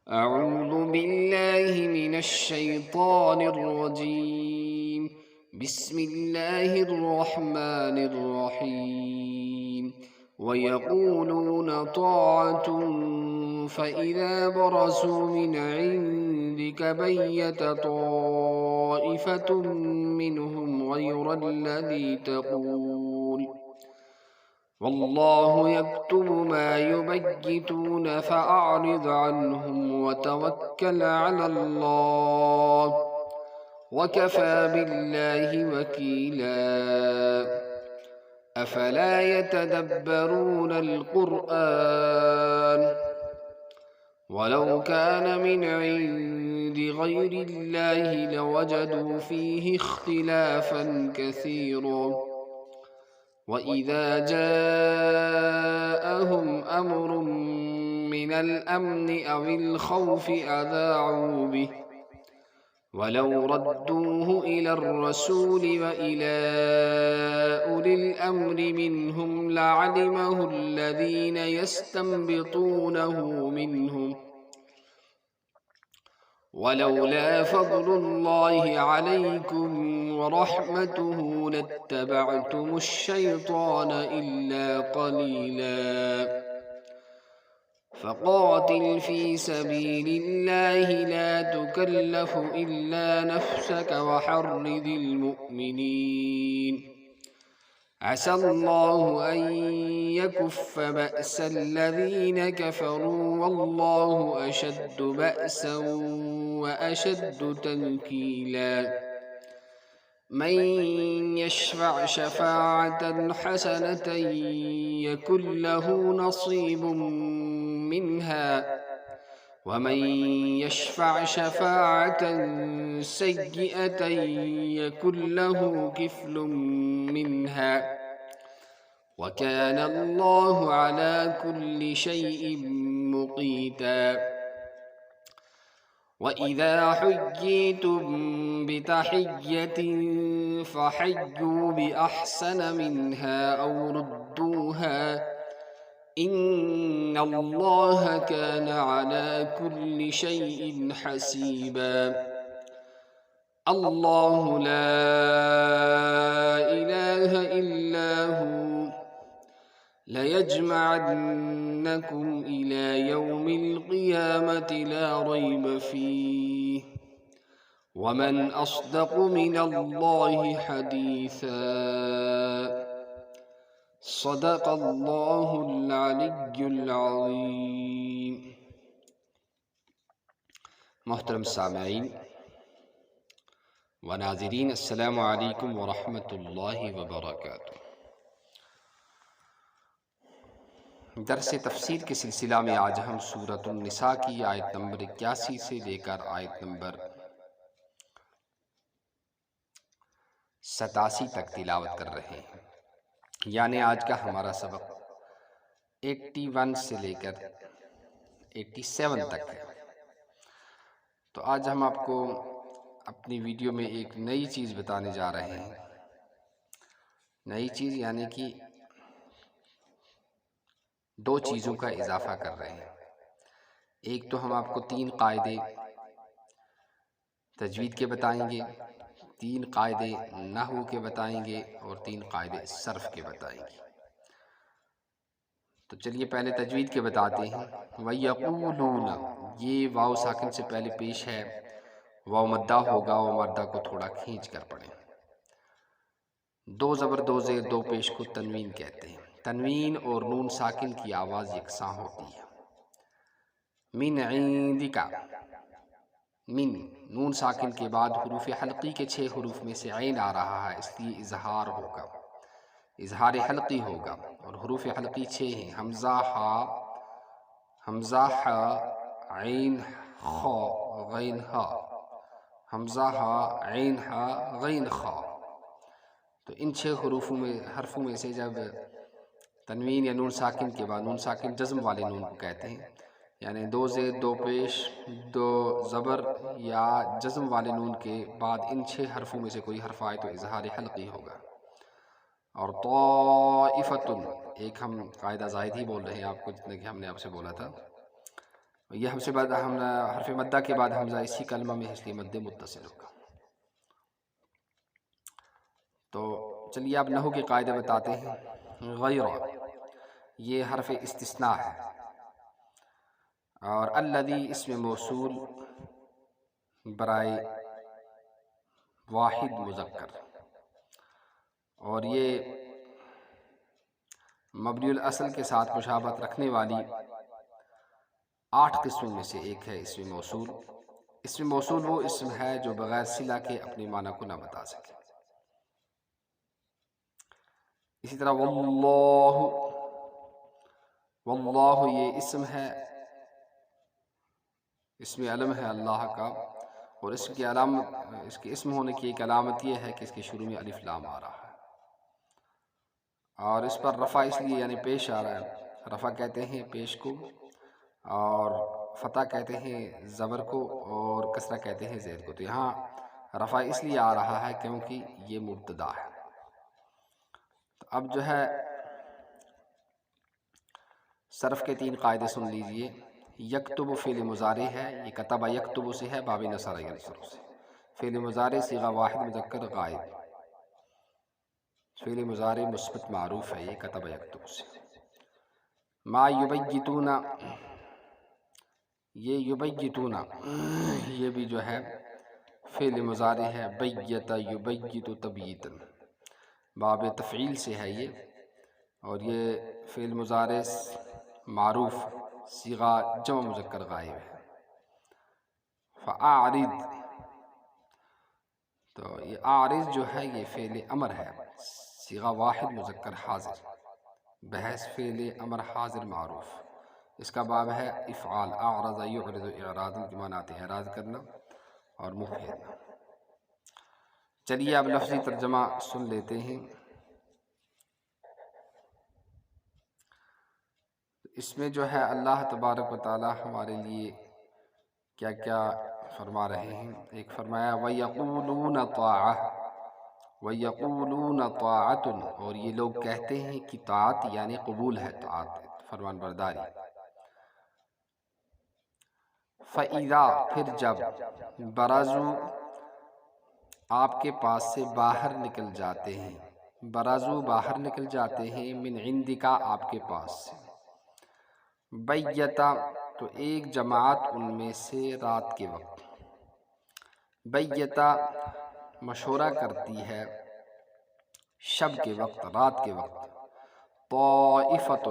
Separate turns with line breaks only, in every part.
أعوذ بالله من الشيطان الرجيم. بسم الله الرحمن الرحيم. ويقولون طاعة فإذا برزوا من عندك بيت طائفة منهم غير الذي تقول والله يكتب ما يبيتون فأعرض عنهم وتوكل على الله وكفى بالله وكيلا. أفلا يتدبرون القرآن ولو كان من عند غير الله لوجدوا فيه اختلافا كثيرا. وإذا جاءهم أمر من الأمن أو الخوف أذاعوا به ولو ردوه إلى الرسول وإلى أولي الأمر منهم لعلمه الذين يستنبطونه منهم ولولا فضل الله عليكم ورحمته لاتبعتم الشيطان إلا قليلا. فقاتل في سبيل الله لا تكلف إلا نفسك وحرض المؤمنين. عسى الله أن يكف بأس الذين كفروا والله أشد بأسا وأشد تنكيلا. من يشفع شفاعة حسنة يكن له نصيب منها ومن يشفع شفاعة سيئة يكن له كفل منها وكان الله على كل شيء مقيتا. وإذا حييتم بتحية فحيوا بأحسن منها أو ردوها إن الله كان على كل شيء حسيبا. الله لا إله إلا هو ليجمعنكم إلى يوم القيامة لا ريب فيه ومن أصدق من الله حديثا. صدق الله العلي العظيم. محترم سامعین و ناظرین، السلام علیکم ورحمۃ اللہ وبرکاتہ۔ درس تفسیر کے سلسلہ میں آج ہم سورۃ النساء کی آیت نمبر 81 سے لے کر آیت نمبر 87 تک تلاوت کر رہے ہیں، یعنی آج کا ہمارا سبق 81 سے لے کر 87 تک ہے۔ تو آج ہم آپ کو اپنی ویڈیو میں ایک نئی چیز بتانے جا رہے ہیں۔ نئی چیز یعنی کہ دو چیزوں کا اضافہ کر رہے ہیں۔ ایک تو ہم آپ کو 3 قاعدے تجوید کے بتائیں گے، 3 قاعدے نحو کے بتائیں گے اور 3 قاعدے صرف کے بتائیں گے۔ تو چلیے پہلے تجوید کے بتاتے ہیں۔ وَيَقُولُونَ، یہ واو ساکن سے پہلے پیش ہے، واو مدہ ہوگا، واو مدہ کو تھوڑا کھینچ کر پڑھیں۔ 2 زبر 2 زیر 2 پیش کو تنوین کہتے ہیں۔ تنوین اور نون ساکن کی آواز یکساں ہوتی ہے۔ من عندک، من نون ساکن کے بعد حروف حلقی کے 6 حروف میں سے عین آ رہا ہے، اس لیے اظہار ہوگا، اظہار حلقی ہوگا، اور حروف حلقی 6 ہیں: حمزہ ہا، حمزہ ہا، عین خا، غین ہا، حمزہ ہا، عین ہا، غین خا۔ تو ان 6 حرفوں میں سے جب تنوین یا نون ساکن کے بعد، نون ساکن جزم والے نون کو کہتے ہیں، یعنی 2 زیر 2 پیش 2 زبر یا جزم والے نون کے بعد ان 6 حرفوں میں سے کوئی حرف آئے تو اظہار حلقی ہوگا۔ اور طائفتن، ایک ہم قاعدہ زائد ہی بول رہے ہیں آپ کو، جتنا کہ ہم نے آپ سے بولا تھا۔ یہ ہم سے بعد ہم حرف مدہ کے بعد حمزہ اسی کلمہ میں اس لیے مد متصل ہوگا۔ تو چلیے اب نحو کے قاعدے بتاتے ہیں۔ غیر یہ حرف استثناء ہے، اور الذی اسم موصول برائے واحد مذکر، اور یہ مبنی الاصل کے ساتھ مشابہت رکھنے والی 8 قسموں میں سے ایک ہے اسم موصول۔ اسم موصول وہ اسم ہے جو بغیر صلہ کے اپنے معنی کو نہ بتا سکے۔ اسی طرح واللہ، واللہ یہ اسم ہے، اسم علم ہے اللہ کا، اور اس کی علامت، اس کے اسم ہونے کی ایک علامت یہ ہے کہ اس کے شروع میں الف لام آ رہا ہے، اور اس پر رفع اس لیے یعنی پیش آ رہا ہے۔ رفع کہتے ہیں پیش کو، اور فتح کہتے ہیں زبر کو، اور کسرہ کہتے ہیں زید کو۔ تو یہاں رفع اس لیے آ رہا ہے کیونکہ یہ مبتدا ہے۔ تو اب جو ہے صرف کے 3 قاعدے سن لیجئے۔ یکتب فعل مضارع ہے، یہ کتب یکتب سے ہے، باب نصر ینصر سے۔ فعل مضارع صیغہ واحد مذکر غائب، فعل مضارع مثبت معروف ہے، یہ کتب یکتب سے۔ ما یبیتون، یہ یبیتون یہ بھی جو ہے فعل مضارع ہے، بیت یبیت تبییتا، باب تفعیل سے ہے یہ، اور یہ فعل مضارع معروف صیغہ جمع مذکر غائب ہے۔ فاعرض، تو یہ اعرض جو ہے یہ فعل امر ہے، صیغہ واحد مذکر حاضر، بحث فعل امر حاضر معروف، اس کا باب ہے افعال۔ اعرض یعرض اعراضا کے معنی آتے ہیں اعراض کرنا اور منہ پھیرنا۔ چلیے اب لفظی ترجمہ سن لیتے ہیں۔ اس میں جو ہے اللہ تبارک و تعالی ہمارے لیے کیا کیا فرما رہے ہیں۔ ایک فرمایا وَيَقُولُونَ طَاعَةٌ، وَيَقُولُونَ طَاعَةٌ، اور یہ لوگ کہتے ہیں کہ طاعت یعنی قبول ہے، طاعت فرمان برداری۔ فَإِذَا، پھر جب، برزوا، آپ کے پاس سے باہر نکل جاتے ہیں، برزوا باہر نکل جاتے ہیں، من عندک آپ کے پاس سے، بیتا، تو ایک جماعت ان میں سے رات کے وقت، بیتا مشورہ کرتی ہے شب کے وقت، رات کے وقت، طائفۃ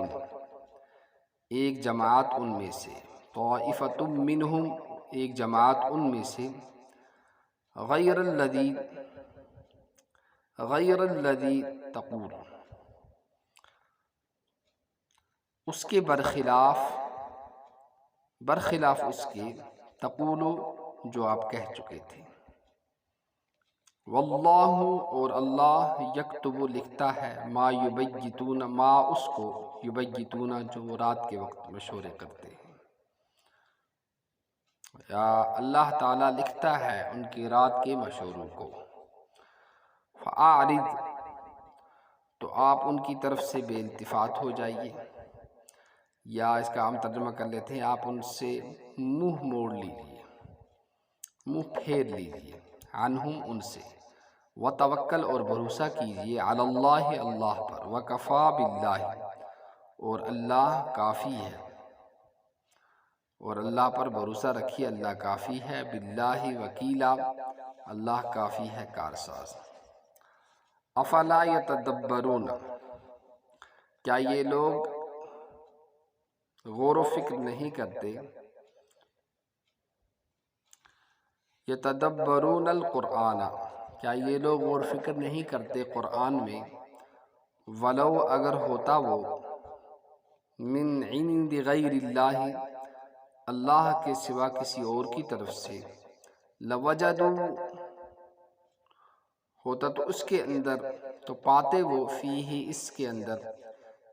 ایک جماعت ان میں سے، طائفۃ منہم ایک جماعت ان میں سے، غیر الذی، غیر الذی تقول، اس کے برخلاف، برخلاف اس کے، تقولو جو آپ کہہ چکے تھے، واللہ اور اللہ، یکتب لکھتا ہے، ما یبیتون ما اس کو، یبیتون جو وہ رات کے وقت مشورے کرتے ہیں، یا اللہ تعالیٰ لکھتا ہے ان کی رات کے مشوروں کو۔ فاعرض، تو آپ ان کی طرف سے بے التفات ہو جائیے، یا اس کا ہم ترجمہ کر لیتے ہیں آپ ان سے منہ موڑ لیجیے، منہ پھیر لیجیے، عنہم ان سے، وتوکل اور بھروسہ کیجیے، علی اللہ اللہ پر، وکفا باللہ اور اللہ کافی ہے، اور اللہ پر بھروسہ رکھیے، اللہ کافی ہے، باللہ وکیلا اللہ کافی ہے کارساز۔ افلا یتدبرون، کیا یہ لوگ غور و فکر نہیں کرتے، یتدبرون القرآن، کیا یہ لوگ غور و فکر نہیں کرتے قرآن میں، ولو اگر ہوتا وہ، من عند غیر اللہ اللہ کے سوا کسی اور کی طرف سے، لوجدوا ہوتا تو اس کے اندر، تو پاتے وہ، فیہ اس کے اندر،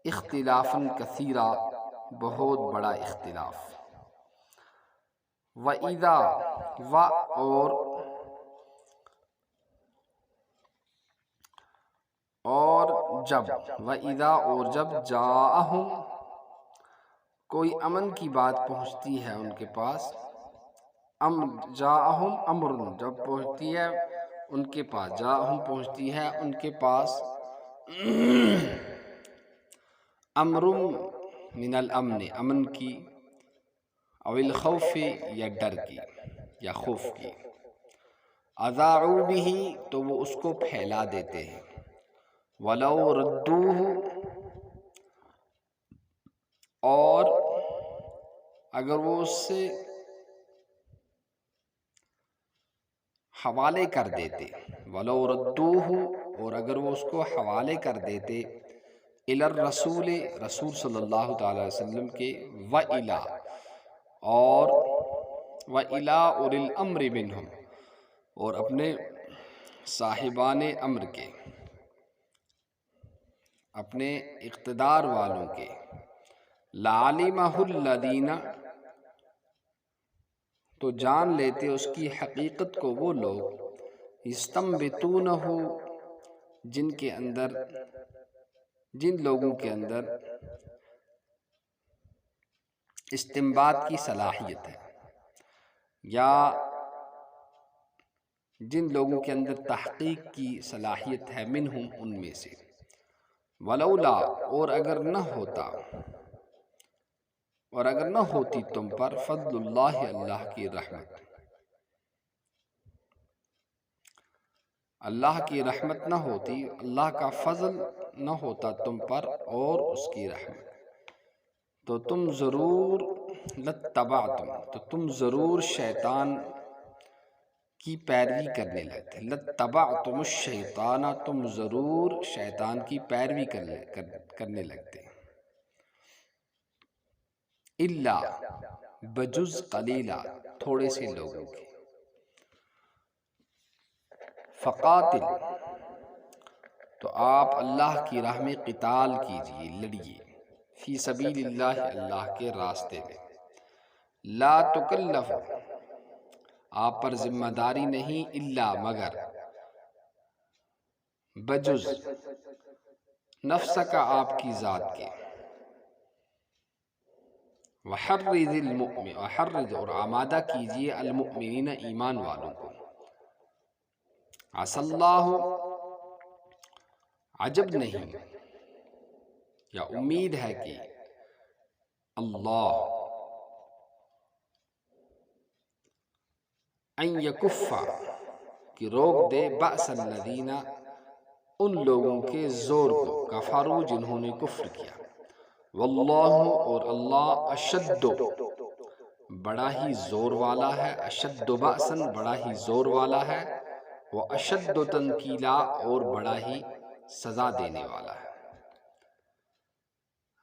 اختلافاً کثیرا بہت بڑا اختلاف۔ وَإِذَا، اور جب، وَإِذَا اور جب، جاءہم کوئی امن کی بات پہنچتی ہے ان کے پاس، جاءہم امر، جب پہنچتی ہے ان کے پاس، جاءہم پہنچتی ہے ان کے پاس، امر من الامن، امن کی، او الخوف، یا ڈر کی یا خوف کی، اذاعوا بہ، تو وہ اس کو پھیلا دیتے ہیں، ولو ردوہ، اور اگر وہ اس سے حوالے کر دیتے، ولو ردوہ، اور اگر وہ اس کو حوالے کر دیتے، الی الرسول، رسول صلی اللہ تعالی علیہ وسلم کے، وَإِلَى، اور وَإِلَى أُولِي الْأَمْرِ مِنْهُمْ، اور اپنے صاحبان امر کے، اپنے اقتدار والوں کے، لَعَلِمَهُ الَّذِينَ، تو جان لیتے اس کی حقیقت کو وہ لوگ، یستنبطونہ، جن لوگوں کے اندر استنباط کی صلاحیت ہے، یا جن لوگوں کے اندر تحقیق کی صلاحیت ہے، منہم، ان میں سے، ولولا، اور اگر نہ ہوتی تم پر، فضل اللہ، اللہ کی رحمت، اللہ کی رحمت نہ ہوتی، اللہ کا فضل نہ ہوتا تم پر اور اس کی رحمت، تو تم ضرور لاتبعتم، تو تم ضرور شیطان کی پیروی کرنے لگتے، لاتبعتم الشیطان، تم ضرور شیطان کی پیروی کرنے لگتے، الا، بجز قلیلا، تھوڑے سے لوگوں کے، فقاتل، تو آپ اللہ کی راہ میں قتال کیجئے، لڑیے، فی سبیل اللہ، اللہ کے راستے میں، لا تکلف، آپ پر ذمہ داری نہیں، الا، مگر، بجز، نفس کا، آپ کی ذات کے، وحرض، اور آمادہ کیجئے، المؤمنین، ایمان والوں کو، عسى اللہ، عجب نہیں یا امید ہے کہ اللہ، ان یکف، کہ روک دے، بأس الذین، ان لوگوں کے زور کو، کفروا، جنہوں نے کفر کیا، واللہ، اور اللہ، اشد، بڑا ہی زور والا ہے، اشد بأسا، بڑا ہی زور والا ہے، واشد تنکیلا، اور بڑا ہی سزا دینے والا ہے،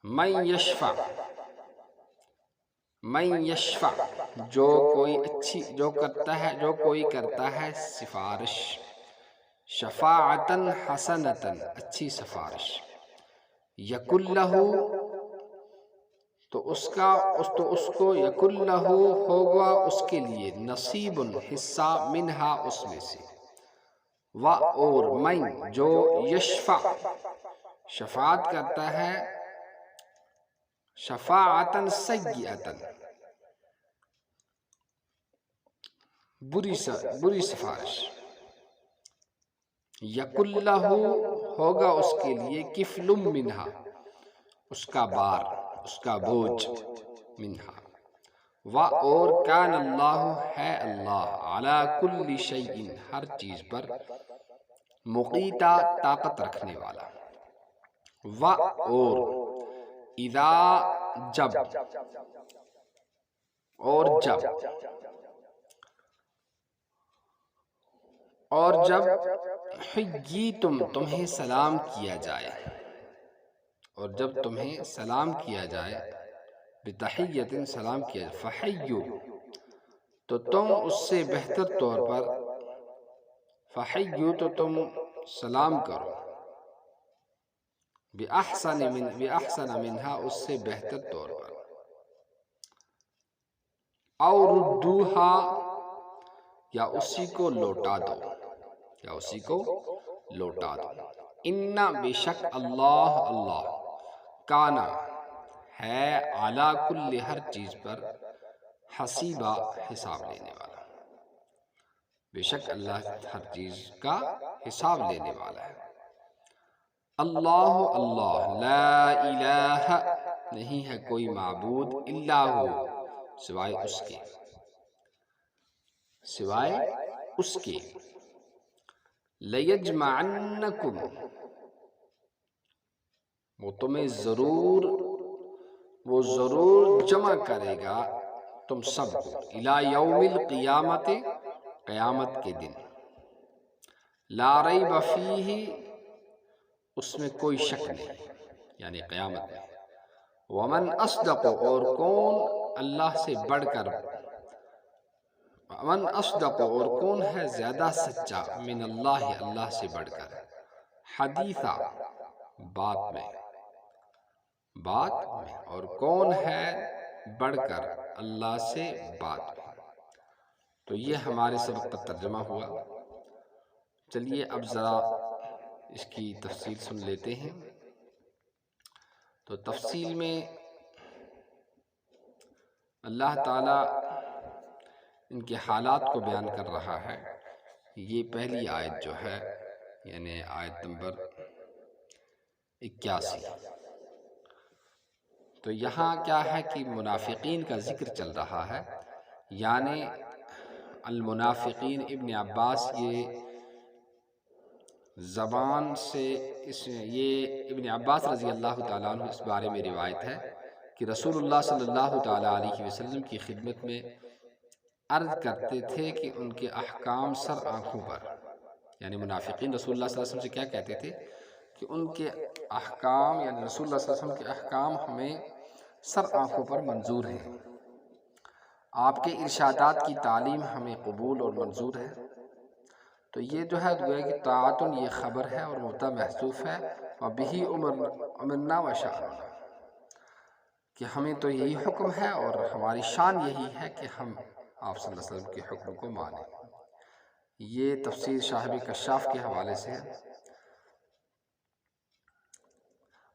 من یشفع، جو کوئی کرتا ہے سفارش، شفاعتن حسنتن، اچھی سفارش، یکن لہ، تو اس کو، یکن لہ، ہوگا اس کے لیے، نصیب، حصہ، منہا، اس میں سے، اور من، جو یشفع، شفاعت کرتا ہے، شفاعتن سیئتن، بری سفارش، یکن لہ، ہوگا اس کے لیے، کفل منہا، اس کا بار، اس کا بوجھ، منہا، اور کان اللہ، ہے اللہ، علی کل شیء، ہر چیز پر، مقیتا، طاقت رکھنے والا، اور اذا، جب، حییتم، تمہیں سلام کیا جائے، اور جب تمہیں سلام کیا جائے، بتحیت، سلام کیا جائے، فحیو، تو تم اس سے بہتر طور پر، فحیو، تو تم سلام کرو، بأحسن منہا، اس سے بہتر طور پر، او ردوہا، یا اسی کو لوٹا دو، ان، بے شک، اللہ، کانا، ہے اعلیٰ کل ہر چیز پر حسیبہ حساب لینے والا، بے شک اللہ ہر چیز کا حساب لینے والا ہے۔ اللہ اللہ لا الہ نہیں ہے کوئی معبود الا ہو سوائے اس کے، سوائے اس کے، لیجمعنکم وہ تمہیں وہ ضرور جمع کرے گا تم سب کو، الی یوم القیامت قیامت کے دن، لا ریب فیہ اس میں کوئی شک نہیں، یعنی قیامت میں، ومن اصدق اور کون اللہ سے بڑھ کر، ومن اصدق اور کون ہے زیادہ سچا، من اللہ اللہ سے بڑھ کر، حدیثا بات میں، اور کون ہے بڑھ کر اللہ سے بات میں۔ تو یہ ہمارے سبق کا ترجمہ ہوا۔ چلیے اب ذرا اس کی تفصیل سن لیتے ہیں۔ تو تفصیل میں اللہ تعالیٰ ان کے حالات کو بیان کر رہا ہے۔ یہ پہلی آیت جو ہے، یعنی آیت نمبر 81، تو یہاں کیا ہے کہ منافقین کا ذکر چل رہا ہے، یعنی المنافقین۔ ابن عباس یہ زبان سے یہ ابن عباس رضی اللہ تعالیٰ عنہ اس بارے میں روایت ہے کہ رسول اللہ صلی اللہ تعالیٰ علیہ وسلم کی خدمت میں عرض کرتے تھے کہ ان کے احکام سر آنکھوں پر، یعنی منافقین رسول اللہ صلی اللہ علیہ وسلم سے کیا کہتے تھے کہ ان کے احکام، یعنی رسول اللہ صلی اللہ علیہ وسلم کے احکام ہمیں سر آنکھوں پر منظور ہیں، آپ کے ارشادات کی تعلیم ہمیں قبول اور منظور ہے۔ تو یہ جو ہے گویا کہ طاعتن یہ خبر ہے اور مبتدا محذوف ہے، وبہ امرنا وشأننا، کہ ہمیں تو یہی حکم ہے اور ہماری شان یہی ہے کہ ہم آپ صلی اللہ علیہ وسلم کے حکم کو مانیں۔ یہ تفسیر صاحب کشاف کے حوالے سے ہے۔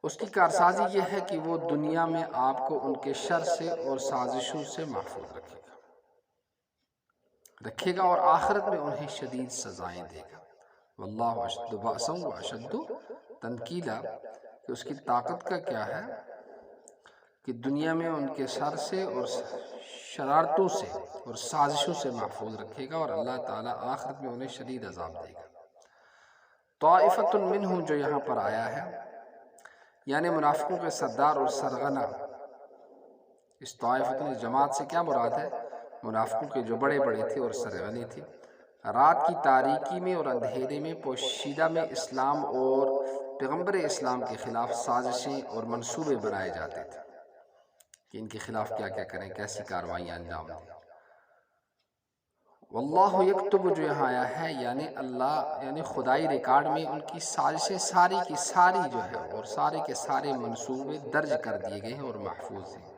اس کی کارسازی یہ ہے کہ وہ دنیا میں آپ کو ان کے شر سے اور سازشوں سے محفوظ رکھے گا اور آخرت میں انہیں شدید سزائیں دے گا۔ واللہ اشد بأسا واشد تنکیلا، کہ اس کی طاقت کا کیا ہے کہ دنیا میں ان کے شر سے اور شرارتوں سے اور سازشوں سے محفوظ رکھے گا، اور اللہ تعالیٰ آخرت میں انہیں شدید عذاب دے گا۔ طائفۃ منہم جو یہاں پر آیا ہے، یعنی منافقوں کے سردار اور سرغنہ۔ اس طائفۃ جماعت سے کیا مراد ہے؟ منافقوں کے جو بڑے بڑے تھے اور سرغنے تھے، رات کی تاریکی میں اور اندھیرے میں پوشیدہ میں اسلام اور پیغمبر اسلام کے خلاف سازشیں اور منصوبے بنائے جاتے تھے کہ ان کے خلاف کیا کیا کریں، کیسی کارروائیاں انجام دیں۔ واللہ یکتب جو یہاں آیا ہے، یعنی اللہ، یعنی خدائی ریکارڈ میں ان کی سازشیں ساری کی ساری جو ہے اور سارے کے سارے منصوبے درج کر دیے گئے ہیں اور محفوظ ہیں۔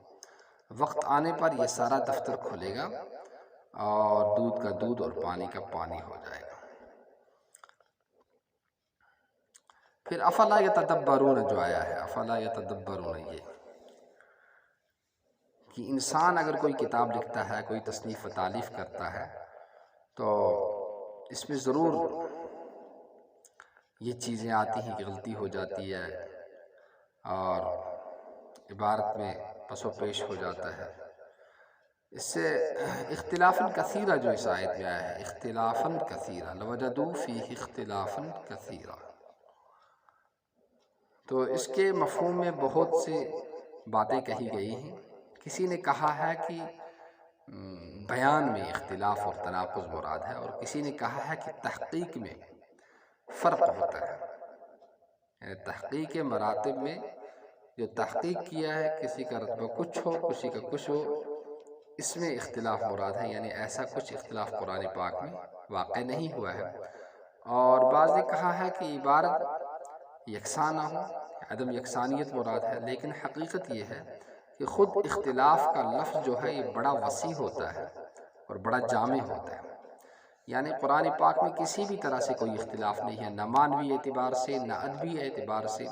وقت آنے پر یہ سارا دفتر کھلے گا اور دودھ کا دودھ اور پانی کا پانی ہو جائے گا۔ پھر افلا یتدبرون جو آیا ہے، افلا یتدبرون، یہ کہ انسان اگر کوئی کتاب لکھتا ہے، کوئی تصنیف و تالیف کرتا ہے، تو اس میں ضرور یہ چیزیں آتی ہیں کہ غلطی ہو جاتی ہے اور عبارت میں پس و پیش ہو جاتا ہے۔ اس سے اختلافاً کثیرہ جو اس آیت میں آیا ہے، اختلافاً کثیرہ، لوجدوا فیہ اختلافاً کثیرہ، تو اس کے مفہوم میں بہت سے باتیں کہی گئی ہیں۔ کسی نے کہا ہے کہ بیان میں اختلاف اور تناقض مراد ہے، اور کسی نے کہا ہے کہ تحقیق میں فرق ہوتا ہے، یعنی تحقیق کے مراتب میں جو تحقیق کیا ہے، کسی کا رتبہ کچھ ہو، کسی کا کچھ ہو، اس میں اختلاف مراد ہے، یعنی ایسا کچھ اختلاف قرآن پاک میں واقع نہیں ہوا ہے۔ اور بعض نے کہا ہے کہ عبارت یکساں نہ ہو، عدم یکسانیت مراد ہے، لیکن حقیقت یہ ہے کہ خود اختلاف کا لفظ جو ہے یہ بڑا وسیع ہوتا ہے اور بڑا جامع ہوتا ہے، یعنی قرآن پاک میں کسی بھی طرح سے کوئی اختلاف نہیں ہے، نہ معنوی اعتبار سے، نہ ادبی اعتبار سے،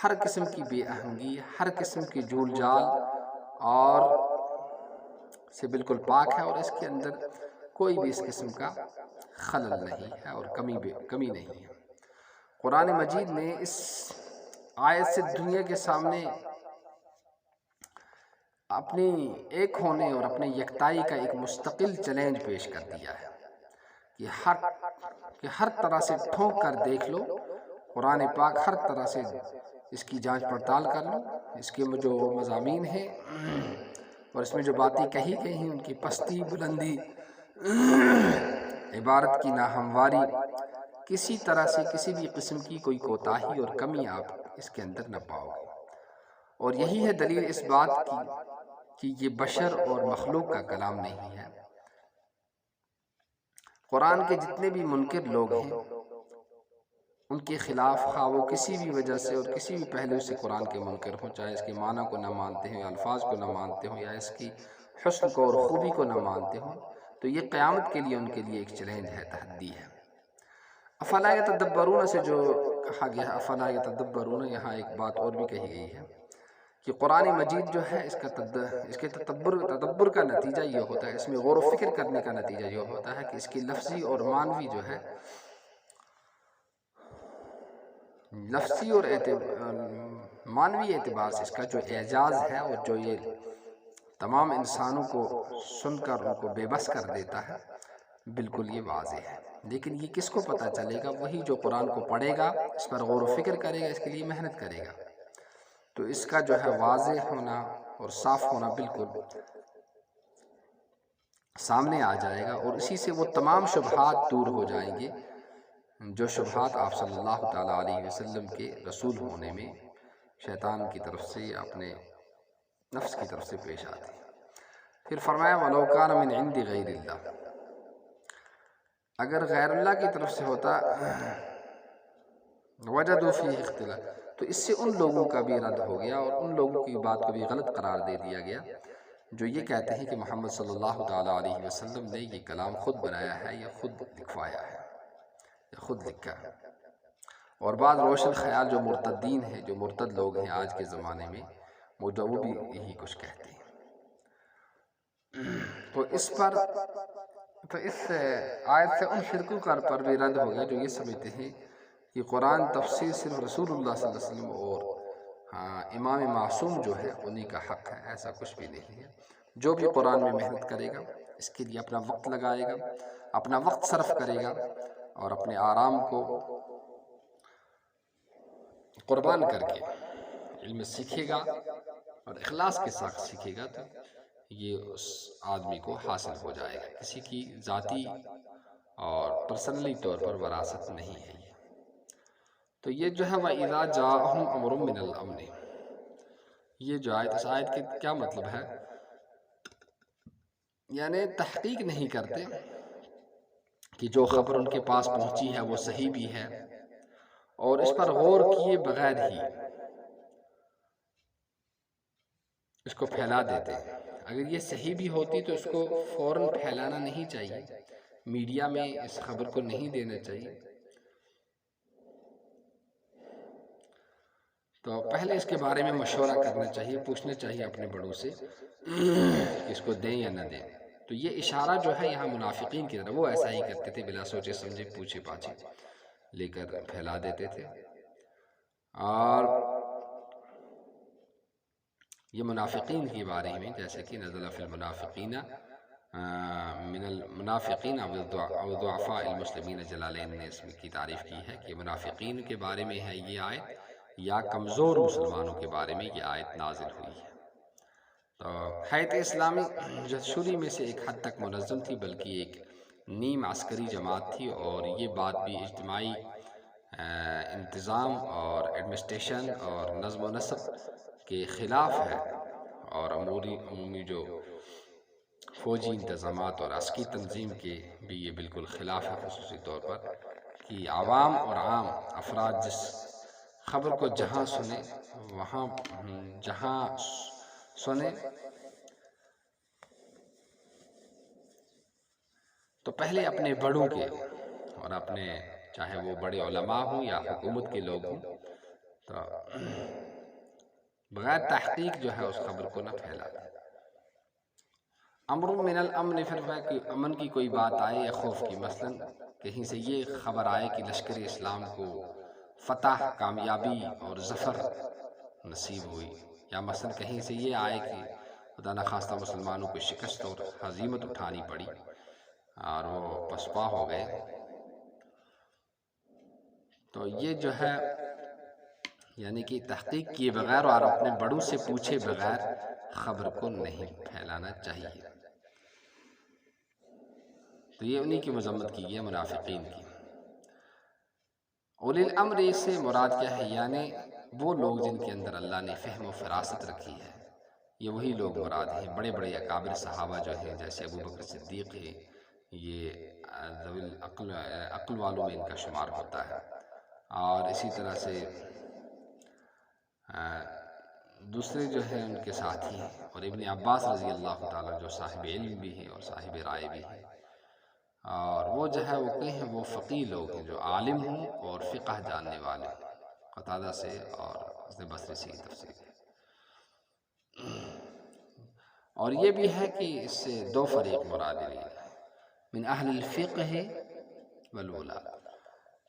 ہر قسم کی بے اہنگی، ہر قسم کی جھول جال اور سے بالکل پاک ہے، اور اس کے اندر کوئی بھی اس قسم کا خلل نہیں ہے اور کمی نہیں ہے۔ قرآن مجید نے اس آیت سے دنیا کے سامنے اپنی ایک ہونے اور اپنے یکتائی کا ایک مستقل چیلنج پیش کر دیا ہے کہ ہر طرح سے ٹھونک کر دیکھ لو، قرآن پاک ہر طرح سے اس کی جانچ پڑتال کر لو، اس کے جو مضامین ہیں اور اس میں جو باتیں کہی گئی ہیں ان کی پستی بلندی، عبارت کی ناہمواری، کسی طرح سے کسی بھی قسم کی کوئی کوتاہی اور کمی آپ اس کے اندر نہ پاؤ گے۔ اور یہی ہے دلیل اس بات کی کہ یہ بشر اور مخلوق کا کلام نہیں ہے۔ قرآن کے جتنے بھی منکر لوگ ہیں ان کے خلاف، خواہ وہ کسی بھی وجہ سے اور کسی بھی پہلو سے قرآن کے منکر ہوں، چاہے اس کے معنی کو نہ مانتے ہوں یا الفاظ کو نہ مانتے ہوں یا اس کی حسن کو اور خوبی کو نہ مانتے ہوں، تو یہ قیامت کے لیے ان کے لیے ایک چیلنج ہے، تحدی ہے۔ افلا یتدبرون سے جو کہا گیا ہے، افلا یتدبرون، یہاں ایک بات اور بھی کہی گئی ہے کہ قرآن مجید جو ہے اس کے تدبر کا نتیجہ یہ ہوتا ہے، اس میں غور و فکر کرنے کا نتیجہ یہ ہوتا ہے کہ اس کی لفظی اور معنوی جو ہے، لفظی اور معنوی اعتبار سے اس کا جو اعجاز ہے اور جو یہ تمام انسانوں کو سن کر ان کو بے بس کر دیتا ہے، بالکل یہ واضح ہے۔ لیکن یہ کس کو پتہ چلے گا؟ وہی جو قرآن کو پڑھے گا، اس پر غور و فکر کرے گا، اس کے لیے محنت کرے گا، تو اس کا جو ہے واضح ہونا اور صاف ہونا بالکل سامنے آ جائے گا، اور اسی سے وہ تمام شبہات دور ہو جائیں گے جو شبہات آپ صلی اللہ تعالیٰ علیہ وسلم کے رسول ہونے میں شیطان کی طرف سے یا اپنے نفس کی طرف سے پیش آتی ہیں۔ پھر فرمایا وَلَوْ كَانَ مِنْ عِنْدِ غَيْرِ اللَّهِ، اگر غیر اللہ کی طرف سے ہوتا وَجَدُوا فِيهِ اخْتِلَافًا، تو اس سے ان لوگوں کا بھی رد ہو گیا اور ان لوگوں کی بات کو بھی غلط قرار دے دیا گیا جو یہ کہتے ہیں کہ محمد صلی اللہ تعالیٰ علیہ وسلم نے یہ کلام خود بنایا ہے یا خود لکھوایا ہے یا خود لکھا ہے۔ اور بعض روشن خیال جو مرتدین ہیں، جو مرتد لوگ ہیں آج کے زمانے میں، وہ بھی یہی کچھ کہتے ہیں۔ تو اس آیت سے ان فرقوں پر بھی رد ہو گیا جو یہ سمجھتے ہیں کہ قرآن تفسیر صرف رسول اللہ صلی اللہ علیہ وسلم اور امام معصوم جو ہے انہی کا حق ہے۔ ایسا کچھ بھی نہیں ہے۔ جو بھی قرآن میں محنت کرے گا، اس کے لیے اپنا وقت لگائے گا، اپنا وقت صرف کرے گا اور اپنے آرام کو قربان کر کے علم سیکھے گا اور اخلاص کے ساتھ سیکھے گا، تو یہ اس آدمی کو حاصل ہو جائے گا۔ کسی کی ذاتی اور پرسنلی طور پر وراثت نہیں ہے یہ۔ تو یہ جو ہے وَإِذَا جَاءَهُمْ أَمْرٌ مِّنَ الْأَمْنِ، یہ جو آیت، اس آیت کے کیا مطلب ہے؟ یعنی تحقیق نہیں کرتے کہ جو خبر ان کے پاس پہنچی ہے وہ صحیح بھی ہے، اور اس پر غور کیے بغیر ہی اس کو پھیلا دیتے ہیں۔ اگر یہ صحیح بھی ہوتی تو اس کو فوراً پھیلانا نہیں چاہیے، میڈیا میں اس خبر کو نہیں دینا چاہیے، تو پہلے اس کے بارے میں مشورہ کرنا چاہیے، پوچھنا چاہیے اپنے بڑوں سے کہ اس کو دیں یا نہ دیں۔ تو یہ اشارہ جو ہے یہاں منافقین کی طرف، وہ ایسا ہی کرتے تھے، بلا سوچے سمجھے پوچھے پاچھے لے کر پھیلا دیتے تھے۔ اور یہ منافقین کے بارے میں جیسے کہ نزل فی المنافقین من المنافقین او ضعفاء المسلمین، جلالین نے اس کی تعریف کی ہے کہ منافقین کے بارے میں ہے یہ آیت یا کمزور مسلمانوں کے بارے میں یہ آیت نازل ہوئی ہے۔ تو حیات اسلامی جو شروع میں سے ایک حد تک منظم تھی، بلکہ ایک نیم عسکری جماعت تھی، اور یہ بات بھی اجتماعی انتظام اور ایڈمنسٹریشن اور نظم و نسق کے خلاف ہے، اور عمومی جو فوجی انتظامات اور عسکری تنظیم کے بھی یہ بالکل خلاف ہے، خصوصی طور پر کہ عوام اور عام افراد جس خبر کو جہاں سنیں وہاں جہاں سنیں تو پہلے اپنے بڑوں کے اور اپنے چاہے وہ بڑے علماء ہوں یا حکومت کے لوگ ہوں، تو بغیر تحقیق جو ہے اس خبر کو نہ پھیلا دیں۔ امر من الامن، پھر کہ امن کی کوئی بات آئے یا خوف کی، مثلا کہیں سے یہ خبر آئے کہ لشکر اسلام کو فتح، کامیابی اور ظفر نصیب ہوئی، یا مثلا کہیں سے یہ آئے کہ خدا نخواستہ مسلمانوں کو شکست اور ہزیمت اٹھانی پڑی اور وہ پسپا ہو گئے، تو یہ جو ہے یعنی کہ تحقیق کیے بغیر اور اپنے بڑوں سے پوچھے بغیر خبر کو نہیں پھیلانا چاہیے۔ تو یہ انہی کی مذمت کی ہے منافقین کی۔ اولی الامر سے مراد کیا ہے؟ یعنی وہ لوگ جن کے اندر اللہ نے فہم و فراست رکھی ہے، یہ وہی لوگ مراد ہیں۔ بڑے بڑے اکابر صحابہ جو ہیں، جیسے ابو بکر صدیق ہے، یہ ذوی عقل والوں میں ان کا شمار ہوتا ہے، اور اسی طرح سے دوسرے جو ہیں ان کے ساتھی ہیں، اور ابن عباس رضی اللہ تعالیٰ جو صاحب علم بھی ہیں اور صاحب رائے بھی ہیں، اور وہ جو ہے وہ کہیں وہ فقیہ لوگ ہیں جو عالم ہوں اور فقہ جاننے والے ہیں، قتادہ سے اور حسن بصری سے تفسیر ہے۔ اور یہ بھی ہے کہ اس سے دو فریق مراد لیے من اہل الفقہ والولا،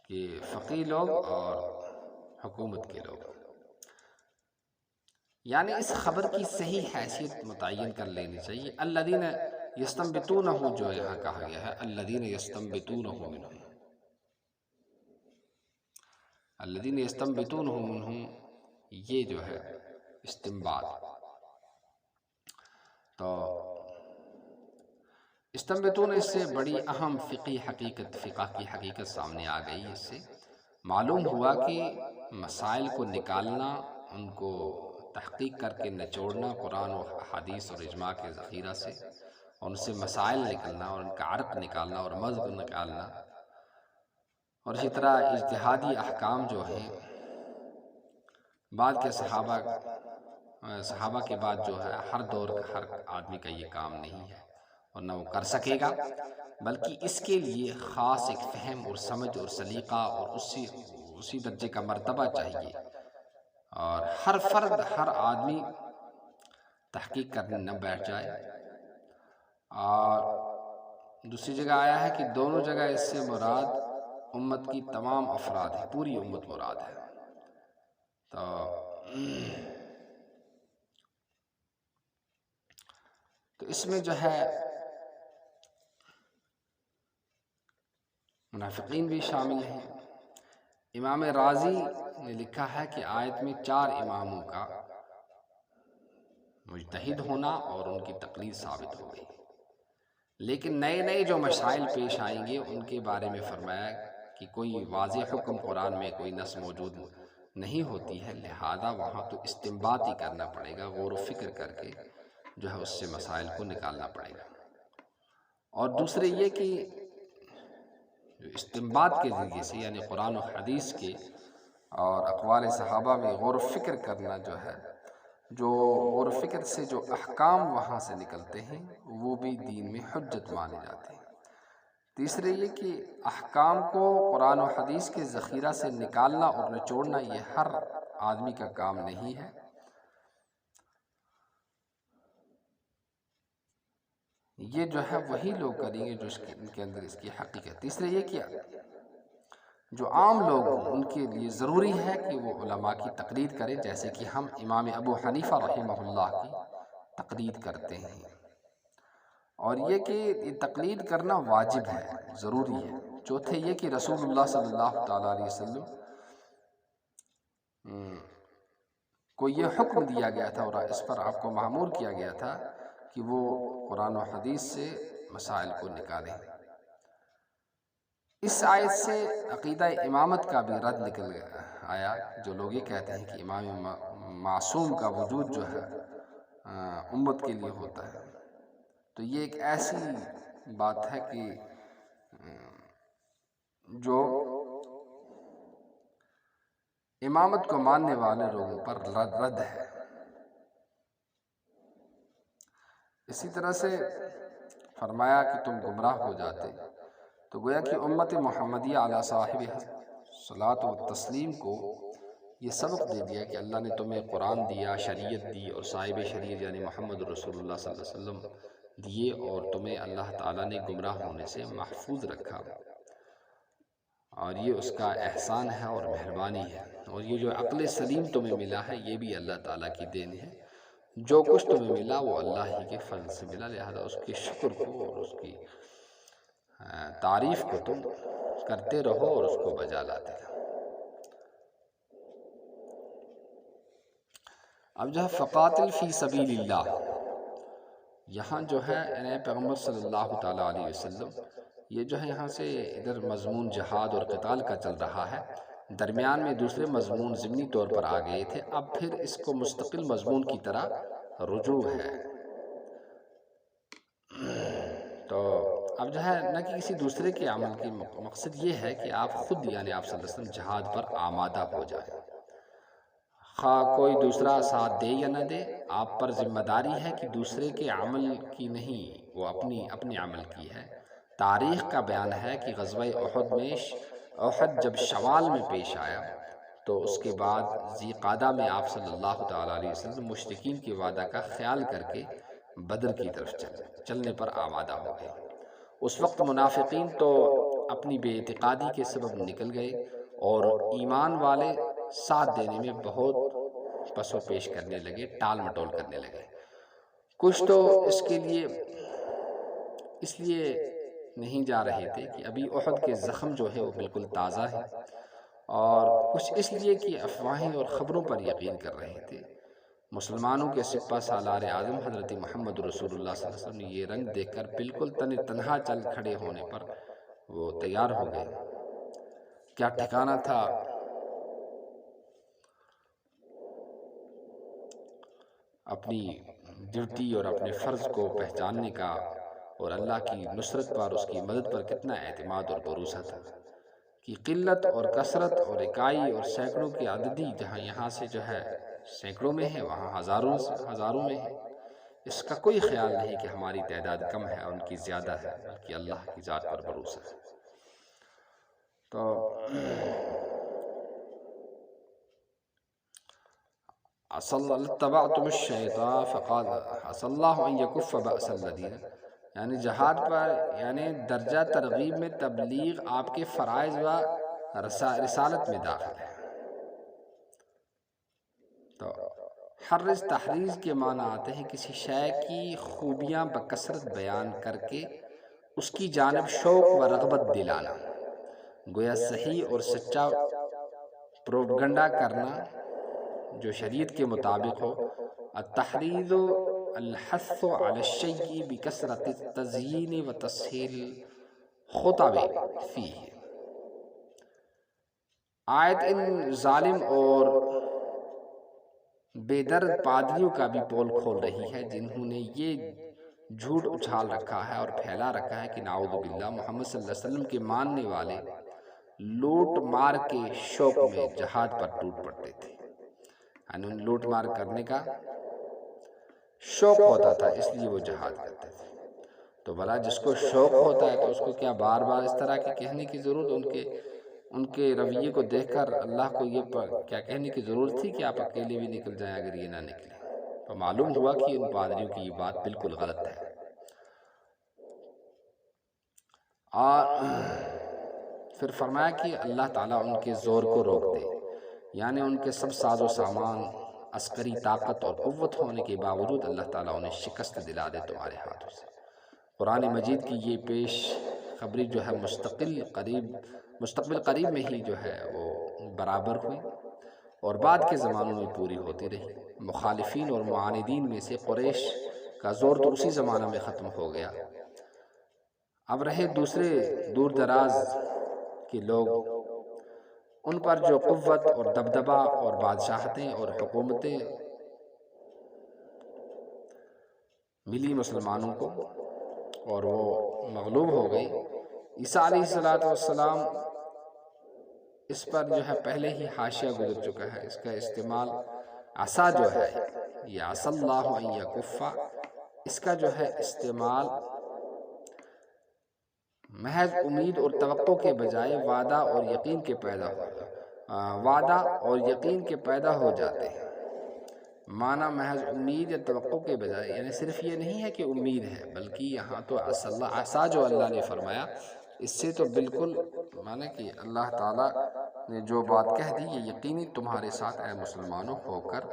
کہ فقیہ لوگ اور حکومت کے لوگ، یعنی اس خبر کی صحیح حیثیت متعین کر لینی چاہیے۔ الذین یستنبطونہ جو یہاں کہا گیا ہے، الذین یستنبطونہ منہم، الذین یستنبطونہ منہم، یہ جو ہے استنباط، تو استنبطون اس سے بڑی اہم فقہ کی حقیقت سامنے آ گئی۔ اس سے معلوم ہوا کہ مسائل کو نکالنا، ان کو تحقیق کر کے نچوڑنا قرآن و حدیث اور اجماع کے ذخیرہ سے، اور ان سے مسائل نکلنا اور ان کا عرق نکالنا اور مذہب نکالنا، اور اسی طرح اجتہادی احکام جو ہیں بعد کے صحابہ کے بعد جو ہے ہر دور کا ہر آدمی کا یہ کام نہیں ہے اور نہ وہ کر سکے گا، بلکہ اس کے لیے خاص ایک فہم اور سمجھ اور سلیقہ اور اسی درجے کا مرتبہ چاہیے، اور ہر فرد ہر آدمی تحقیق کرنے نہ بیٹھ جائے۔ اور دوسری جگہ آیا ہے کہ دونوں جگہ اس سے مراد امت کی تمام افراد ہیں، پوری امت مراد ہے۔ تو اس میں جو ہے منافقین بھی شامل ہیں۔ امام رازی نے لکھا ہے کہ آیت میں 4 اماموں کا مجتہد ہونا اور ان کی تقلید ثابت ہو گئی، لیکن نئے جو مسائل پیش آئیں گے ان کے بارے میں فرمایا کہ کوئی واضح حکم قرآن میں کوئی نص موجود نہیں ہوتی ہے، لہذا وہاں تو استنباط ہی کرنا پڑے گا، غور و فکر کر کے جو ہے اس سے مسائل کو نکالنا پڑے گا۔ اور دوسرے یہ کہ استنباط کے ذریعے سے، یعنی قرآن و حدیث کے اور اقوال صحابہ میں غور و فکر کرنا جو ہے، جو غور و فکر سے جو احکام وہاں سے نکلتے ہیں وہ بھی دین میں حجت مانے جاتے ہیں۔ تیسرے یہ کہ احکام کو قرآن و حدیث کے ذخیرہ سے نکالنا اور نچوڑنا یہ ہر آدمی کا کام نہیں ہے، یہ جو ہے وہی لوگ کریں گے جو ان کے اندر اس کی حقیقت۔ تیسرے یہ کہ جو عام لوگ ہیں ان کے لیے ضروری ہے کہ وہ علماء کی تقلید کریں، جیسے کہ ہم امام ابو حنیفہ رحمہ اللہ کی تقلید کرتے ہیں، اور یہ کہ یہ تقلید کرنا واجب ہے، ضروری ہے۔ چوتھے یہ کہ رسول اللہ صلی اللہ تعالیٰ علیہ وسلم کو یہ حکم دیا گیا تھا اور اس پر آپ کو مأمور کیا گیا تھا کہ وہ قرآن و حدیث سے مسائل کو نکالیں۔ اس آیت سے عقیدہ امامت کا بھی رد نکل آیا، جو لوگ یہ کہتے ہیں کہ امام معصوم کا وجود جو ہے امت کے لیے ہوتا ہے، تو یہ ایک ایسی بات ہے کہ جو امامت کو ماننے والے لوگوں پر رد ہے۔ اسی طرح سے فرمایا کہ تم گمراہ ہو جاتے، تو گویا کہ امت محمدیہ علی صاحب صلاۃ و تسلیم کو یہ سبق دے دیا کہ اللہ نے تمہیں قرآن دیا، شریعت دی، اور صاحب شریعت یعنی محمد رسول اللہ صلی اللہ علیہ وسلم دیے، اور تمہیں اللہ تعالیٰ نے گمراہ ہونے سے محفوظ رکھا، اور یہ اس کا احسان ہے اور مہربانی ہے۔ اور یہ جو عقل سلیم تمہیں ملا ہے یہ بھی اللہ تعالیٰ کی دین ہے۔ جو کچھ تمہیں ملا وہ اللہ ہی کے فضل سے ملا، لہذا اس کے شکر کو اور اس کی تعریف کو تم کرتے رہو اور اس کو بجا لاتے رہو۔ اب جو ہے فقاتل فی سبیل اللہ، یہاں جو ہے پیغمبر صلی اللہ تعالیٰ علیہ وسلم یہ جو ہے یہاں سے ادھر مضمون جہاد اور قتال کا چل رہا ہے، درمیان میں دوسرے مضمون ضمنی طور پر آ گئے تھے، اب پھر اس کو مستقل مضمون کی طرح رجوع ہے۔ تو اب جو ہے نہ کہ کسی دوسرے کے عمل کی مقصد یہ ہے کہ آپ خود یعنی آپ صلی اللہ علیہ وسلم جہاد پر آمادہ ہو جائیں، خواہ کوئی دوسرا ساتھ دے یا نہ دے، آپ پر ذمہ داری ہے کہ دوسرے کے عمل کی نہیں، وہ اپنے عمل کی ہے۔ تاریخ کا بیان ہے کہ غزوہ احد جب شوال میں پیش آیا تو اس کے بعد ذی قعدہ میں آپ صلی اللہ تعالیٰ علیہ وسلم مشرکین کے وعدہ کا خیال کر کے بدر کی طرف چلنے پر آمادہ ہو گئے۔ اس وقت منافقین تو اپنی بے اعتقادی کے سبب نکل گئے اور ایمان والے ساتھ دینے میں بہت پس و پیش کرنے لگے، ٹال مٹول کرنے لگے۔ کچھ تو اس لیے نہیں جا رہے تھے کہ ابھی احد کے زخم جو ہے وہ بالکل تازہ ہے، اور کچھ اس لیے کہ افواہیں اور خبروں پر یقین کر رہے تھے۔ مسلمانوں کے سپہ سالار اعظم حضرت محمد رسول اللہ صلی اللہ علیہ وسلم نے یہ رنگ دیکھ کر بالکل تنہا چل کھڑے ہونے پر وہ تیار ہو گئے۔ کیا ٹھکانہ تھا اپنی ڈیوٹی اور اپنے فرض کو پہچاننے کا، اور اللہ کی نصرت پر، اس کی مدد پر کتنا اعتماد اور بھروسہ تھا کہ قلت اور کثرت اور اکائی اور سینکڑوں کی عددی جہاں یہاں سے جو ہے سینکڑوں میں ہے وہاں ہزاروں میں ہے، اس کا کوئی خیال نہیں کہ ہماری تعداد کم ہے ان کی زیادہ ہے، بلکہ اللہ کی ذات پر بھروسہ ہے۔ تو اتبعتم الشیطان فقال عسى الله ان يكف بأس الذین، یعنی جہاد پر یعنی درجہ ترغیب میں تبلیغ آپ کے فرائض و رسالت میں داخل ہے۔ تو حرز تحریض کے معنی آتے ہیں کسی شے کی خوبیاں بکثرت بیان کر کے اس کی جانب شوق و رغبت دلانا، گویا صحیح اور سچا پروپگنڈا کرنا جو شریعت کے مطابق ہو۔ التحریض الحث علی الشیء بکثرت التزیین و تسہیل الخطب فیہ۔ آیت ان ظالم اور بے درد پادریوں کا بھی پول کھول رہی ہے جنہوں نے یہ جھوٹ اچھال رکھا ہے اور پھیلا رکھا ہے کہ نعوذ باللہ محمد صلی اللہ علیہ وسلم کے ماننے والے لوٹ مار کے شوق میں جہاد پر ٹوٹ پڑتے تھے، یعنی ان لوٹ مار کرنے کا شوق ہوتا تھا اس لیے وہ جہاد کرتے تھے۔ تو بھلا جس کو شوق ہوتا ہے تو اس کو کیا بار بار اس طرح کے کہنے کی ضرورت، ان کے رویے کو دیکھ کر اللہ کو یہ کیا کہنے کی ضرورت تھی کہ آپ اکیلے بھی نکل جائیں اگر یہ نہ نکلے؟ تو معلوم ہوا کہ ان پادریوں کی یہ بات بالکل غلط ہے۔ اور پھر فرمایا کہ اللہ تعالیٰ ان کے زور کو روک دے، یعنی ان کے سب ساز و سامان عسکری طاقت اور قوت ہونے کے باوجود اللہ تعالیٰ انہیں شکست دلا دے تمہارے ہاتھوں سے۔ قرآن مجید کی یہ پیش خبری جو ہے مستقبل قریب میں ہی جو ہے وہ برابر ہوئی اور بعد کے زمانوں میں پوری ہوتی رہی۔ مخالفین اور معاندین میں سے قریش کا زور تو اسی زمانہ میں ختم ہو گیا، اب رہے دوسرے دور دراز کے لوگ، ان پر جو قوت اور دبدبہ اور بادشاہتیں اور حکومتیں ملی مسلمانوں کو اور وہ مغلوب ہو گئی۔ عیسیٰ علیہ السلام اس پر جو ہے پہلے ہی حاشیہ گزر چکا ہے، اس کا استعمال عصا جو ہے یہ عصا اللہ ان یکف، اس کا جو ہے استعمال محض امید اور توقع کے بجائے وعدہ اور یقین کے پیدا ہوگا۔ وعدہ اور یقین کے پیدا ہو جاتے ہیں۔ معنی محض امید یا توقع کے بجائے، یعنی صرف یہ نہیں ہے کہ امید ہے، بلکہ یہاں تو عسا جو اللہ نے فرمایا، اس سے تو بالکل معنی کہ اللہ تعالیٰ نے جو بات کہہ دی یہ یقینی تمہارے ساتھ اے مسلمانوں ہو کر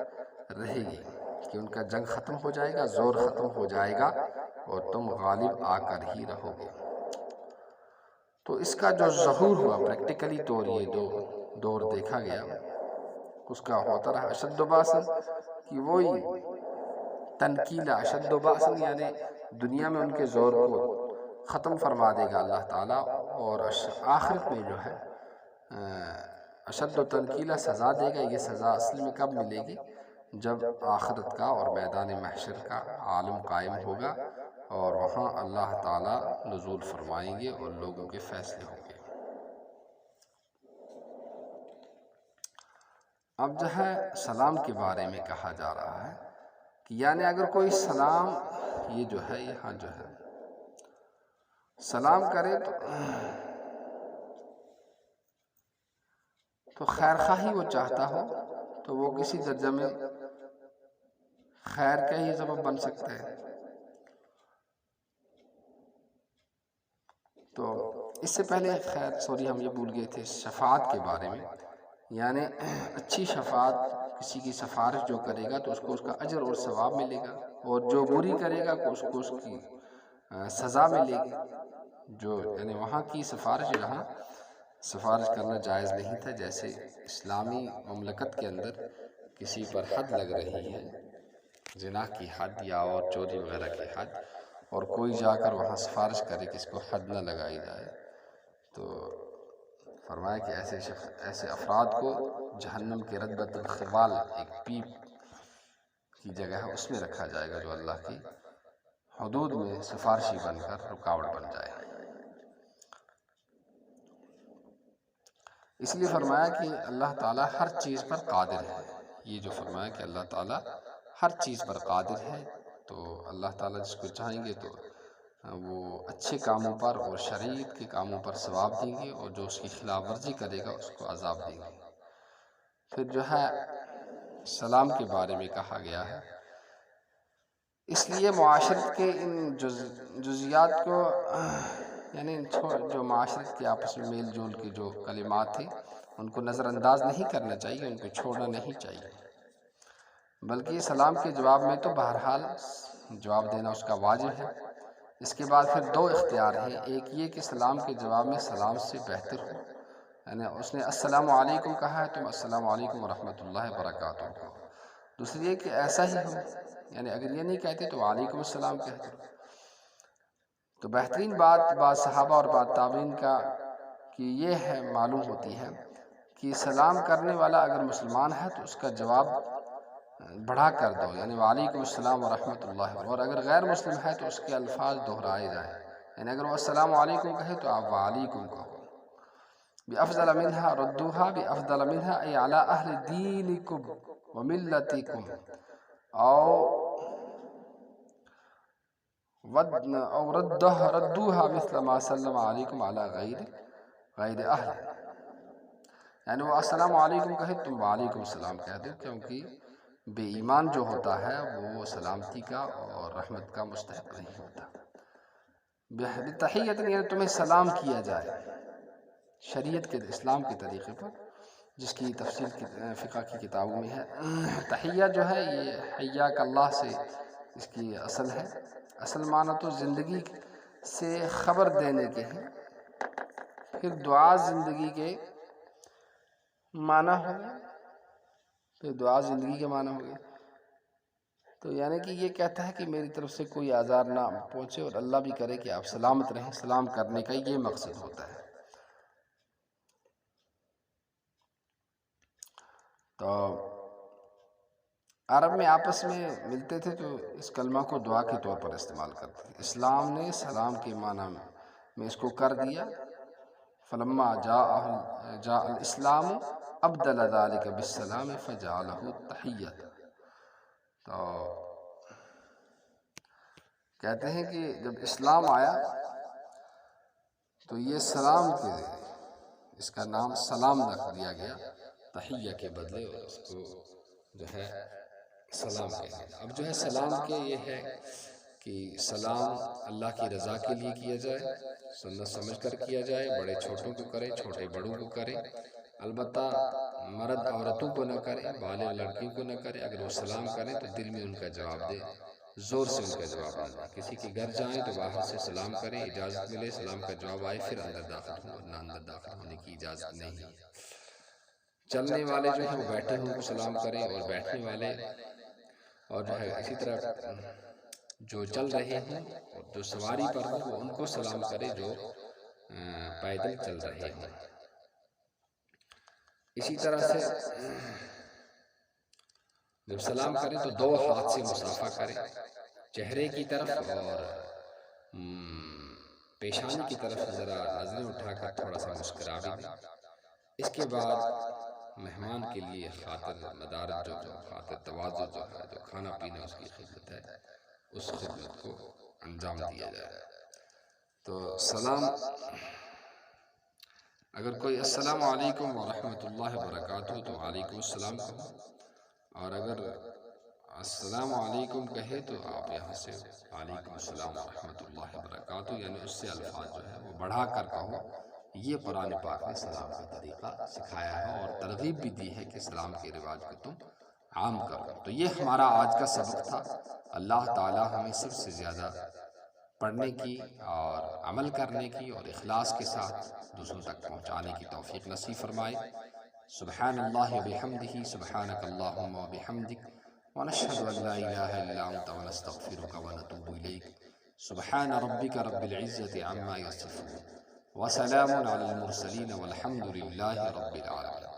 رہے گی، کہ ان کا جنگ ختم ہو جائے گا، زور ختم ہو جائے گا اور تم غالب آ کر ہی رہو گے۔ تو اس کا جو ظہور ہوا پریکٹیکلی طور یہ دور دیکھا گیا، اس کا ہوتا رہا اشد و باسن، کہ وہی تنکیلا اشد و باسن، یعنی دنیا میں ان کے زور کو ختم فرما دے گا اللہ تعالیٰ، اور آخرت میں جو ہے اشد و تنکیلا سزا دے گا۔ یہ سزا اصل میں کب ملے گی؟ جب آخرت کا اور میدان محشر کا عالم قائم ہوگا اور وہاں اللہ تعالیٰ نزول فرمائیں گے اور لوگوں کے فیصلے ہوں گے۔ اب جو ہے سلام کے بارے میں کہا جا رہا ہے کہ یعنی اگر کوئی سلام، یہ جو ہے یہاں جو ہے سلام کرے تو خیر خواہی وہ چاہتا ہو تو وہ کسی درجہ میں خیر کا ہی سبب بن سکتا ہے۔ تو اس سے پہلے ہم یہ بھول گئے تھے شفاعت کے بارے میں، یعنی اچھی شفاعت، کسی کی سفارش جو کرے گا تو اس کو اس کا اجر اور ثواب ملے گا، اور جو بری کرے گا اس کو اس کی سزا ملے گی۔ جو یعنی وہاں کی سفارش، جہاں سفارش کرنا جائز نہیں تھا، جیسے اسلامی مملکت کے اندر کسی پر حد لگ رہی ہے، زنا کی حد یا اور چوری وغیرہ کی حد، اور کوئی جا کر وہاں سفارش کرے کہ اس کو حد نہ لگائی جائے، تو فرمایا کہ ایسے افراد کو جہنم کے ردبۃ الخوال، ایک پیپ کی جگہ ہے، اس میں رکھا جائے گا، جو اللہ کی حدود میں سفارشی بن کر رکاوٹ بن جائے۔ اس لیے فرمایا کہ اللہ تعالیٰ ہر چیز پر قادر ہے۔ یہ جو فرمایا کہ اللہ تعالیٰ ہر چیز پر قادر ہے، تو اللہ تعالیٰ جس کو چاہیں گے تو وہ اچھے کاموں پر اور شریعت کے کاموں پر ثواب دیں گے، اور جو اس کی خلاف ورزی کرے گا اس کو عذاب دیں گے۔ پھر جو ہے سلام کے بارے میں کہا گیا ہے، اس لیے معاشرت کے ان جزیات کو، یعنی جو معاشرت کے آپس میں میل جول کے جو کلمات تھے ان کو نظر انداز نہیں کرنا چاہیے، ان کو چھوڑنا نہیں چاہیے، بلکہ سلام کے جواب میں تو بہرحال جواب دینا اس کا واجب ہے۔ اس کے بعد پھر دو اختیار ہیں، ایک یہ کہ سلام کے جواب میں سلام سے بہتر ہو، یعنی اس نے السلام علیکم کہا ہے، تم السلام علیکم ورحمۃ اللہ وبرکاتہ کہو۔ دوسری یہ کہ ایسا ہی ہو، یعنی اگر یہ نہیں کہتے تو وعلیکم السلام کہتے۔ تو بہترین بات بعض صحابہ اور بعض تابعین کا کہ یہ ہے معلوم ہوتی ہے کہ سلام کرنے والا اگر مسلمان ہے تو اس کا جواب بڑھا کر دو، یعنی وعلیکم السلام ورحمۃ اللہ، اور اگر غیر مسلم ہے تو اس کے الفاظ دہرائے جائیں، یعنی اگر وہ السلام علیکم کہے تو آپ وعلیکم کہو۔ بِأَفْضَلَ مِنْهَا رُدُّوهَا بِأَفْضَلَ مِنْهَا أي عَلَىٰ أَهْلِ دِينِكُمْ وَمِلَّتِكُمْ، أو ردوها مثل ما سلم علیکم علی غیر اہل، یعنی وہ السلام علیکم کہے تم وعلیکم السلام کہہ دو، کیونکہ بے ایمان جو ہوتا ہے وہ سلامتی کا اور رحمت کا مستحق نہیں ہوتا۔ بتحیت، یعنی تمہیں سلام کیا جائے شریعت کے اسلام کے طریقے پر، جس کی تفصیل فقہ کی کتابوں میں ہے۔ تحیہ جو ہے یہ حیاک اللہ سے اس کی اصل ہے، اصل معنی تو زندگی سے خبر دینے کے ہیں، پھر دعا زندگی کے معنی ہو گئے، پھر دعا زندگی کے معنی ہو گئے، تو یعنی کہ یہ کہتا ہے کہ میری طرف سے کوئی آزار نہ پہنچے اور اللہ بھی کرے کہ آپ سلامت رہیں، سلام کرنے کا یہ مقصد ہوتا ہے۔ تو عرب میں آپس میں ملتے تھے تو اس کلمہ کو دعا کے طور پر استعمال کرتے تھے۔ اسلام نے سلام کے معنی میں اس کو کر دیا، فلما جاء الاسلام ابدل ذلك بالسلام فجعله تحیۃ۔ تو کہتے ہیں کہ جب اسلام آیا تو یہ سلام کے اس کا نام سلام رکھ دیا گیا تحیہ کے بدلے، اور اس کو جو ہے سلام کہتے ہیں۔ اب جو ہے سلام کے یہ ہے کہ سلام اللہ کی رضا کے لیے کیا جائے، سنت سمجھ کر کیا جائے، بڑے چھوٹوں کو کریں، چھوٹے بڑوں کو کریں، البتہ مرد عورتوں کو نہ کریں، بالغ لڑکیوں کو نہ کریں۔ اگر وہ سلام کریں تو دل میں ان کا جواب دیں، زور سے ان کا جواب نہ دیں۔ کسی کے گھر جائیں تو باہر سے سلام کریں، اجازت ملے، سلام کا جواب آئے پھر اندر داخل ہوں، ورنہ اندر داخل ہونے کی اجازت نہیں ہے۔ چلنے والے جو ہیں وہ بیٹھے ہوں کو سلام کریں، اور بیٹھنے والے اور جو ہے اسی طرح جو چل رہے ہیں اور جو سواری پر ہوں وہ ان کو سلام کرے جو پیدل چل رہے ہوں۔ اسی طرح سے جب سلام کریں تو دو ہاتھ سے مصافحہ کریں، چہرے کی طرف اور پیشانی کی طرف ذرا نظریں اٹھا کر تھوڑا سا مسکرا بھی دیں۔ اس کے بعد مہمان کے لیے خاطر مدارت جو خاطر تواضع جو ہے، جو کھانا پینا اس کی خدمت ہے، اس خدمت کو انجام دیا جائے۔ تو سلام، اگر کوئی السلام علیکم ورحمۃ اللہ وبرکاتہ تو وعلیکم السلام کہو، اور اگر السلام علیکم کہے تو آپ یہاں سے وعلیکم السلام ورحمۃ اللہ وبرکاتہ، یعنی اس سے الفاظ جو ہے وہ بڑھا کر کہو۔ یہ قرآن پاک نے سلام کا طریقہ سکھایا ہے اور ترغیب بھی دی ہے کہ سلام کے رواج کو تم عام کرو۔ تو یہ ہمارا آج کا سبق تھا۔ اللہ تعالی ہمیں سب سے زیادہ پڑھنے کی اور عمل کرنے کی اور اخلاص کے ساتھ دوسروں تک پہنچانے کی توفیق نصیب فرمائے۔ سبحان اللہ وبحمدہ، سبحانک اللہم وبحمدک، ونشہد ان لا الہ الا انت ونستغفرک ونتوب الیک۔ سبحان ربک رب العزۃ عما یصفون، وسلام علی المرسلین والحمد للہ رب العالمین۔